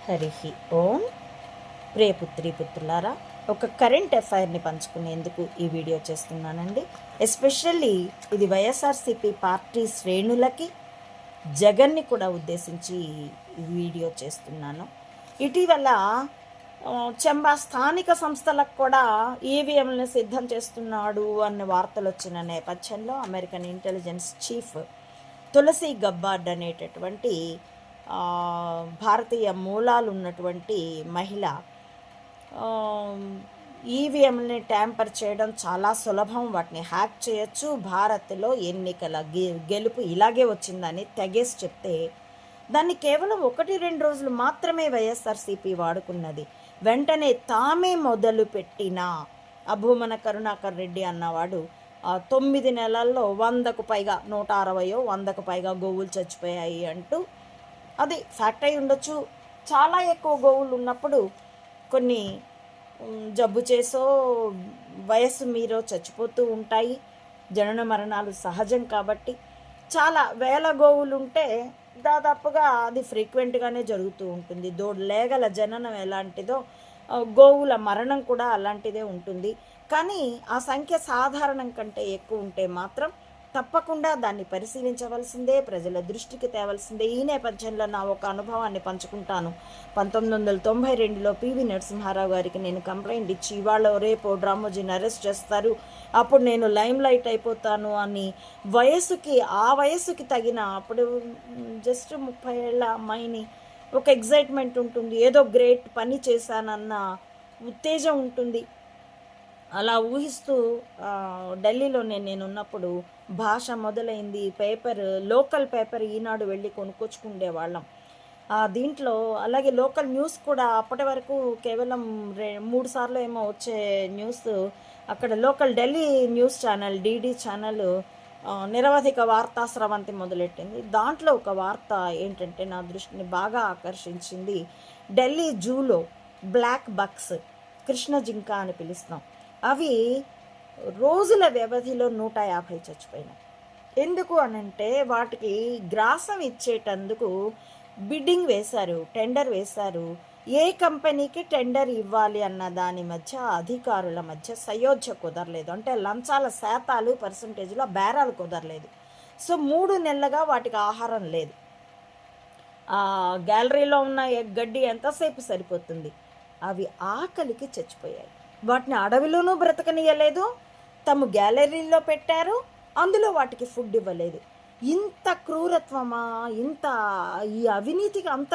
హరి ఓం. ప్రియపుత్రి పుత్రులారా, ఒక కరెంట్ అఫైర్ని పంచుకునేందుకు ఈ వీడియో చేస్తున్నానండి. ఎస్పెషల్లీ ఇది వైఎస్ఆర్సీపీ పార్టీ శ్రేణులకి, జగన్ని కూడా ఉద్దేశించి ఈ వీడియో చేస్తున్నాను. ఇటీవల చెంబా స్థానిక సంస్థలకు కూడా ఈవీఎంలను సిద్ధం చేస్తున్నాడు అనే వార్తలు వచ్చిన నేపథ్యంలో అమెరికన్ ఇంటెలిజెన్స్ చీఫ్ తులసి గబ్బార్డ్ అనేటటువంటి భారతీయ మూలాలు ఉన్నటువంటి మహిళ ఈవీఎంని ట్యాంపర్ చేయడం చాలా సులభం, వాటిని హ్యాక్ చేయొచ్చు, భారత్లో ఎన్నికల గెలుపు ఇలాగే వచ్చిందని తెగేసి చెప్తే దాన్ని కేవలం 1-2 రోజులు మాత్రమే వైఎస్ఆర్సీపీ వాడుకున్నది. వెంటనే తామే మొదలుపెట్టిన అభూమన కరుణాకర్ రెడ్డి అన్నవాడు 9 నెలల్లో 100కు పైగా 160 100కు పైగా గోవులు చచ్చిపోయాయి అంటూ, అది ఫ్యాక్ట్ అయి ఉండొచ్చు. చాలా ఎక్కువ గోవులు ఉన్నప్పుడు కొన్ని జబ్బు చేసో వయస్సు మీరో చచ్చిపోతూ ఉంటాయి. జనన మరణాలు సహజం కాబట్టి చాలా వేల గోవులు ఉంటే దాదాపుగా అది ఫ్రీక్వెంట్గానే జరుగుతూ ఉంటుంది. లేగల జననం ఎలాంటిదో గోవుల మరణం కూడా అలాంటిదే ఉంటుంది. కానీ ఆ సంఖ్య సాధారణం కంటే ఎక్కువ ఉంటే మాత్రం తప్పకుండా దాన్ని పరిశీలించవలసిందే, ప్రజల దృష్టికి తేవలసిందే. ఈ నేపథ్యంలో నా ఒక అనుభవాన్ని పంచుకుంటాను. 1992లో పివి నరసింహారావు గారికి నేను కంప్లైంట్ ఇచ్చి, ఇవాళ రేపు డ్రామోజీని అరెస్ట్ చేస్తారు, అప్పుడు నేను లైమ్ లైట్ అయిపోతాను అని ఆ వయసుకి తగిన, అప్పుడు జస్ట్ 30 ఏళ్ళ అమ్మాయిని, ఒక ఎగ్జైట్మెంట్ ఉంటుంది, ఏదో గ్రేట్ పని చేశానన్న ఉత్తేజం ఉంటుంది. అలా ఊహిస్తూ ఢిల్లీలో నేనున్నప్పుడు భాష మొదలైంది. లోకల్ పేపర్ ఈనాడు వెళ్ళి కొనుక్కొచ్చుకుండే వాళ్ళం. దీంట్లో అలాగే లోకల్ న్యూస్ కూడా అప్పటి వరకు కేవలం 3 సార్లు ఏమో వచ్చే న్యూస్, అక్కడ local Delhi news channel DD channel నిరవధిక వార్తా స్రవంతి మొదలెట్టింది. దాంట్లో ఒక వార్త ఏంటంటే నా దృష్టిని బాగా ఆకర్షించింది. ఢిల్లీ జూలో బ్లాక్ బక్స్, కృష్ణ జింక అని పిలుస్తాం, అవి రోజుల వ్యవధిలో 150 చచ్చిపోయినాయి. ఎందుకు అనంటే వాటికి గ్రాసం ఇచ్చేటందుకు బిడ్డింగ్ వేశారు, టెండర్ వేశారు. ఏ కంపెనీకి టెండర్ ఇవ్వాలి అన్న దాని మధ్య అధికారుల మధ్య సయోధ్య కుదరలేదు. అంటే లంచాల శాతాలు పర్సంటేజ్లో బేరాలు కుదరలేదు. సో 3 నెలలుగా వాటికి ఆహారం లేదు. గ్యాలరీలో ఉన్న గడ్డి ఎంతసేపు సరిపోతుంది? అవి ఆకలికి చచ్చిపోయాయి. వాటిని అడవిలోనూ బ్రతకనియలేదు, తమ గ్యాలరీలో పెట్టారు, అందులో వాటికి ఫుడ్ ఇవ్వలేదు. ఇంత క్రూరత్వమా, ఈ అవినీతికి అంత